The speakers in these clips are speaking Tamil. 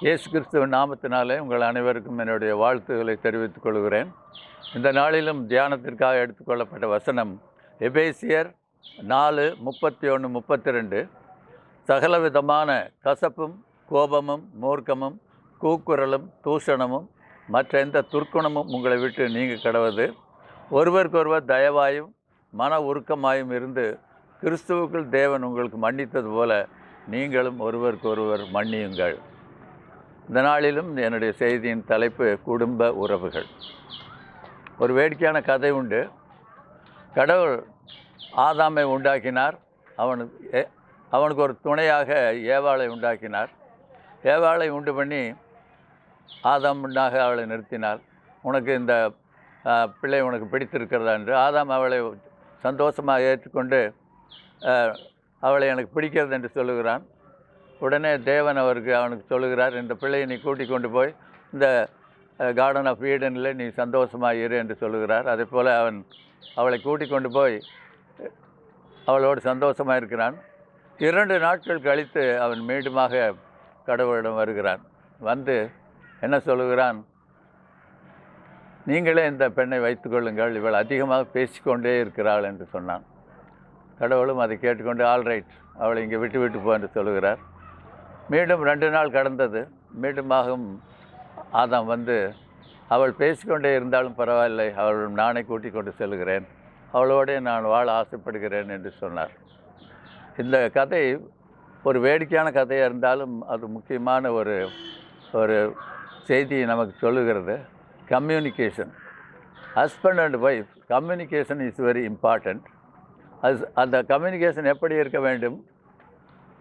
இயேசு கிறிஸ்துவின் நாமத்தினாலே உங்கள் அனைவருக்கும் என்னுடைய வாழ்த்துக்களை தெரிவித்துக் கொள்கிறேன். இந்த நாளிலும் தியானத்திற்காக எடுத்துக்கொள்ளப்பட்ட வசனம் எபேசியர் 4:31, 32. சகலவிதமான கசப்பும் கோபமும் மூர்க்கமும் கூக்குரலும் தூஷணமும் மற்ற எந்த துர்க்குணமும் உங்களை விட்டு நீங்க கடவது. ஒருவருக்கொருவர் தயவாயும் மன உருக்கமாயும் இருந்து கிறிஸ்துவுக்குள் தேவன் உங்களுக்கு மன்னித்தது போல நீங்களும் ஒருவருக்கொருவர் மன்னியுங்கள். இந்த நாளிலும் என்னுடைய செய்தியின் தலைப்பு குடும்ப உறவுகள். ஒரு வேடிக்கையான கதை உண்டு. கடவுள் ஆதாமை உண்டாக்கினார். அவனுக்கு ஒரு துணையாக ஏவாளை உண்டாக்கினார். ஏவாளை உண்டு பண்ணி ஆதாம் முன்னாக அவளை நிறுத்தினார். உனக்கு இந்த பிள்ளை உனக்கு பிடித்திருக்கிறதா என்று. ஆதாம் அவளை சந்தோஷமாக ஏற்றுக்கொண்டு அவளை எனக்கு பிடிக்கிறது என்று சொல்லுகிறான். உடனே தேவன் அவனுக்கு சொல்லுகிறார், இந்த பிள்ளையை நீ கூட்டிக் கொண்டு போய் இந்த கார்டன் ஆஃப் ஈடனில் நீ சந்தோஷமாக இரு என்று சொல்லுகிறார். அதே போல் அவன் அவளை கூட்டிக் கொண்டு போய் அவளோடு சந்தோஷமாக இருக்கிறான். 2 நாட்கள் கழித்து அவன் மீண்டுமாக கடவுளிடம் வருகிறான். வந்து என்ன சொல்லுகிறான், நீங்களே இந்த பெண்ணை வைத்துக்கொள்ளுங்கள், இவள் அதிகமாக பேசிக்கொண்டே இருக்கிறாள் என்று சொன்னான். கடவுளும் அதை கேட்டுக்கொண்டு ஆல்ரைட், அவளை இங்கே விட்டு போ என்று சொல்லுகிறார். மீண்டும் 2 நாள் கடந்தது. மீண்டுமாகவும் ஆதாம் வந்து அவள் பேசிக்கொண்டே இருந்தாலும் பரவாயில்லை, அவள் நானே கூட்டிக் கொண்டு செல்கிறேன், அவளோடே நான் வாழ ஆசைப்படுகிறேன் என்று சொன்னார். இந்த கதை ஒரு வேடிக்கையான கதையாக இருந்தாலும் அது முக்கியமான ஒரு செய்தியை நமக்கு சொல்லுகிறது. Communication, husband and wife communication is very important. அந்த கம்யூனிகேஷன் எப்படி இருக்க வேண்டும்?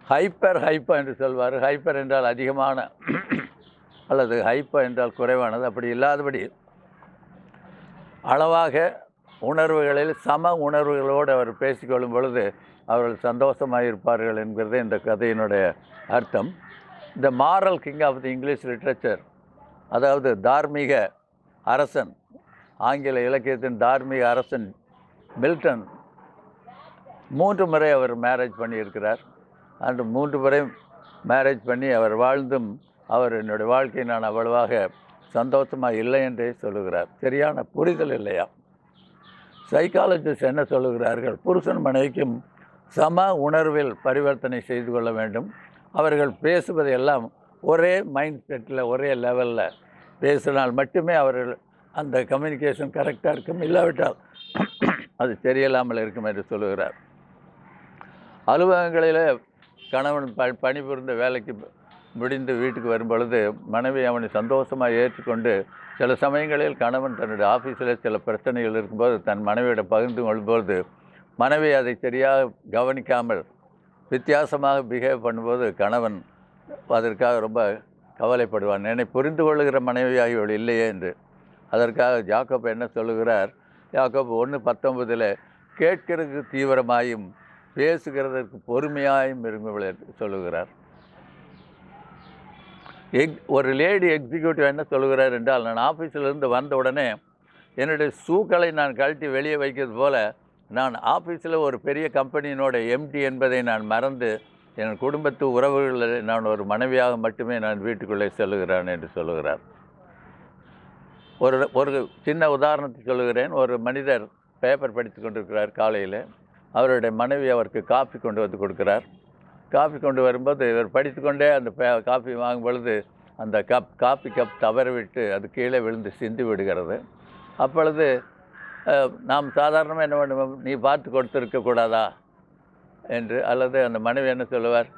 ஹைப்பர் என்று சொல்வார். ஹைப்பர் என்றால் அதிகமான, அல்லது ஹைப்பர் என்றால் குறைவானது. அப்படி இல்லாதபடி அளவாக உணர்வுகளில் சம உணர்வுகளோடு அவர் பேசிக்கொள்ளும் பொழுது அவர்கள் சந்தோஷமாக இருப்பார்கள் என்கிறது இந்த கதையினுடைய அர்த்தம். The moral king of the English literature, அதாவது தார்மீக அரசன், ஆங்கில இலக்கியத்தின் தார்மீக அரசன் மில்டன் 3 முறை அவர் மேரேஜ் பண்ணியிருக்கிறார். அன்று 3 முறை மேரேஜ் பண்ணி அவர் வாழ்ந்தும் அவர் என்னுடைய வாழ்க்கை நான் அவ்வளவாக சந்தோஷமாக இல்லை என்றே சொல்லுகிறார். சரியான புரிதல் இல்லையா? சைக்காலஜிஸ்ட் என்ன சொல்லுகிறார்கள்? புருஷன் மனைவிக்கும் சம உணர்வில் பரிவர்த்தனை செய்து கொள்ள வேண்டும். அவர்கள் பேசுவதையெல்லாம் ஒரே மைண்ட் செட்டில் ஒரே லெவலில் பேசினால் மட்டுமே அவர்கள் அந்த கம்யூனிகேஷன் கரெக்டாக இருக்கும். இல்லாவிட்டால் அது சரியில்லாமல் இருக்கும் என்று சொல்லுகிறார். அலுவலகங்களில் கணவன் பணிபுரிந்த வேலைக்கு முடிந்து வீட்டுக்கு வரும் பொழுது மனைவி அவனை சந்தோஷமாக ஏற்றுக்கொண்டு, சில சமயங்களில் கணவன் தன்னுடைய ஆஃபீஸில் சில பிரச்சனைகள் இருக்கும்போது தன் மனைவியிடம் பகிர்ந்து கொள்ளும்போது மனைவி அதை சரியாக கவனிக்காமல் வித்தியாசமாக பிஹேவ் பண்ணும்போது கணவன் அதற்காக ரொம்ப கவலைப்படுவான். என்னை புரிந்து கொள்ளுகிற மனைவியாகியவள் இல்லையே என்று. அதற்காக யாக்கோபு என்ன சொல்லுகிறார்? யாக்கோபு 1:19 கேட்கிறதுக்கு தீவிரமாயும் பேசுகிறதற்கு பொறுமையாயும் விரும்பவில்லை சொல்லுகிறார். ஒரு லேடி எக்ஸிக்யூட்டிவ் என்ன சொல்லுகிறார் என்றால், நான் ஆஃபீஸிலிருந்து வந்த உடனே என்னுடைய ஷூக்களை நான் கழட்டி வெளியே வைக்கிறது போல நான் ஆஃபீஸில் ஒரு பெரிய கம்பெனியினோட எம்டி என்பதை நான் மறந்து என் குடும்பத்து உறவுகளில் நான் ஒரு மனைவியாக மட்டுமே நான் வீட்டுக்குள்ளே செல்லுகிறேன் என்று சொல்லுகிறார். ஒரு சின்ன உதாரணத்தை சொல்லுகிறேன். ஒரு மனிதர் பேப்பர் படித்து கொண்டிருக்கிறார். காலையில் அவருடைய மனைவி அவருக்கு காஃபி கொண்டு வந்து கொடுக்கிறார். காஃபி கொண்டு வரும்போது இவர் படித்துக்கொண்டே அந்த காஃபி வாங்கும் பொழுது அந்த காஃபி கப் தவறிவிட்டு அது கீழே விழுந்து சிந்தி விடுகிறது. அப்பொழுது நாம் சாதாரணமாக என்ன பண்ணுவோம், நீ பார்த்து கொடுத்துருக்கக்கூடாதா என்று. அல்லது அந்த மனைவி என்ன சொல்லுவார்,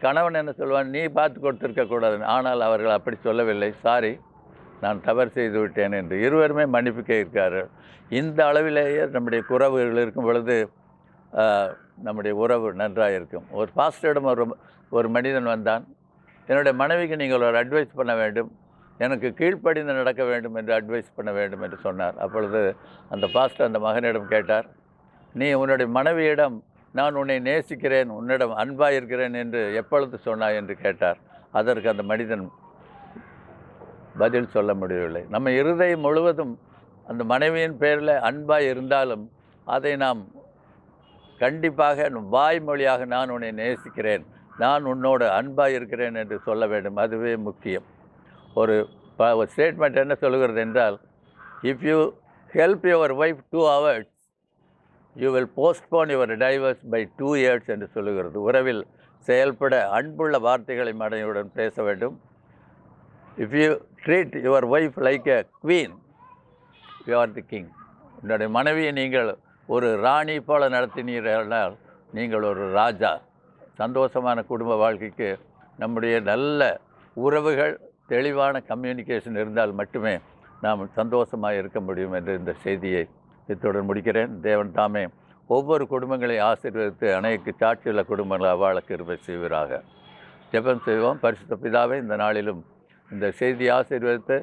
கணவன் என்ன சொல்லுவார், நீ பார்த்து கொடுத்துருக்கக்கூடாது. ஆனால் அவர்கள் அப்படி சொல்லவில்லை. சாரி, நான் தவறு செய்து விட்டேன் என்று இருவருமே மன்னிப்பு கேட்கிறார்கள். இந்த அளவிலேயே நம்முடைய உறவுகள் இருக்கும் பொழுது நம்முடைய உறவு நன்றாக இருக்கும். ஒரு பாஸ்டரிடம் ஒரு மனிதன் வந்தான். என்னுடைய மனைவிக்கு நீங்கள் ஒரு அட்வைஸ் பண்ண வேண்டும், எனக்கு கீழ்ப்படிந்து நடக்க வேண்டும் என்று அட்வைஸ் பண்ண வேண்டும் என்று சொன்னார். அப்பொழுது அந்த பாஸ்டர் அந்த மகனிடம் கேட்டார், நீ உன்னுடைய மனைவியிடம் நான் உன்னை நேசிக்கிறேன், உன்னிடம் அன்பாக இருக்கிறேன் என்று எப்பொழுது சொன்னாய் என்று கேட்டார். அதற்கு அந்த மனிதன் பதில் சொல்ல முடியவில்லை. நம்ம இருதயம் முழுவதும் அந்த மனைவியின் பேரில் அன்பாக இருந்தாலும் அதை நாம் கண்டிப்பாக வாய்மொழியாக நான் உன்னை நேசிக்கிறேன், நான் உன்னோடு அன்பாக இருக்கிறேன் என்று சொல்ல வேண்டும். அதுவே முக்கியம். ஒரு ஸ்டேட்மெண்ட் என்ன சொல்லுகிறது என்றால், if you help your wife 2 hours you will postpone your divorce by 2 years என்று சொல்லுகிறது. உறவில் செயல்பட அன்புள்ள வார்த்தைகளை மனைவியுடன் பேச வேண்டும். If you treat your wife like a queen you are the king. உன்னுடைய மனைவியை நீங்கள் ஒரு ராணி போல நடத்தினீர்களால் நீங்கள் ஒரு ராஜா. சந்தோஷமான குடும்ப வாழ்க்கைக்கு நம்முடைய நல்ல உறவுகள், தெளிவான கம்யூனிகேஷன் இருந்தால் மட்டுமே நாம் சந்தோஷமாக இருக்க முடியும் என்று இந்த செய்தியை இத்துடன் முடிக்கிறேன். தேவன் தாமே ஒவ்வொரு குடும்பங்களை ஆசீர்வதித்து அனைத்து சாட்சியுள்ள குடும்பங்களை வாழ கிருபை செய்வீராக. ஜெபம் செய்வோம். பரிசுத்த பிதாவே, இந்த நாளிலும் இந்த செய்தியை ஆசீர்வதித்து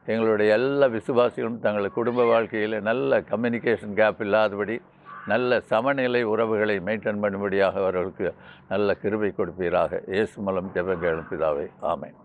எங்களுடைய எல்லா விசுவாசிகளும் தங்கள் குடும்ப வாழ்க்கையில் நல்ல கம்யூனிகேஷன் கேப் இல்லாதபடி நல்ல சமநிலை உறவுகளை மெயின்டைன் பண்ணும்படியாக அவர்களுக்கு நல்ல கிருபை கொடுப்பீராக. இயேசு மூலம் ஜெபம் கேளும் பிதாவே. ஆமென்.